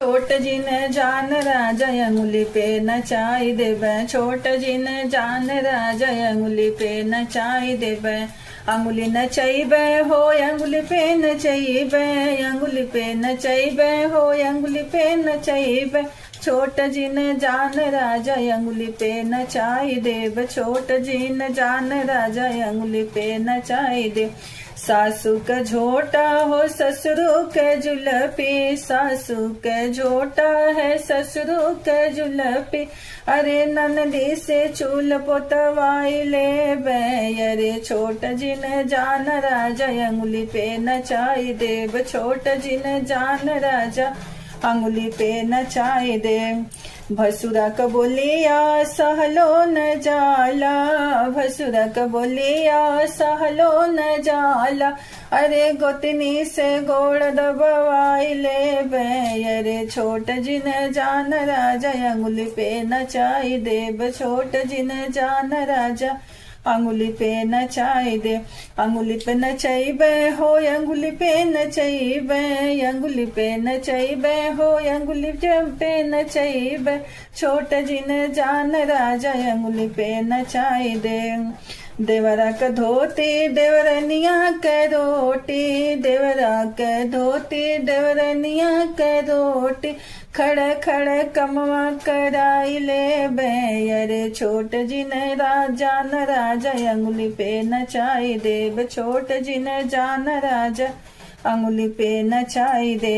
छोट जिन जान राजा अंगुली पे नचाई देबै, छोट जिन जान राजा अंगुली पे नचाई देबै। अंगुली नचैबै हो अंगुली पे नचैबै, अंगुली पे नचैबै हो अंगुली पे नचैबै। छोट जिन जान राजा अंगुली पे नचाई देब, छोट जिन जान राजा अंगुली पे नचाई देब। सासू के झोटा हो ससुरु के जुलपी, सासू के झोटा है ससुरु के जुलपी। अरे ननदी से चूल पोतवाई ले बे, अरे छोट जिन जान राजा अंगुली पे नचाई देब, छोट जिन जान राजा अंगुली पे नचाई दे। भसुरा क बोलिया सहलो न जाला, भसुरा क बोलिया सहलो न जाला। अरे गोतनी से गोड़ दबवाई ले बे, अरे छोट जिन जान राजा अंगुली पे नचाई देब, छोट जिन जान राजा अंगुली पे नचाई दे। अंगुली पे नचैबै हो अंगुली पे नचैबै, अंगुली पे नचैबै हो अंगुली पे नचैबै। छोट जिन जान राजा अंगुली पे नचाई दे। देवरा के धोती देवरनिया के रोटी, देवरा के धोती देवरनिया के रोटी। खड़े खड़े कमवा कराई ले बे, अरे छोट जिन जान राजा अंगुली पे नचाई देब, छोट जिन जान राजा अंगुली पे नचाई दे।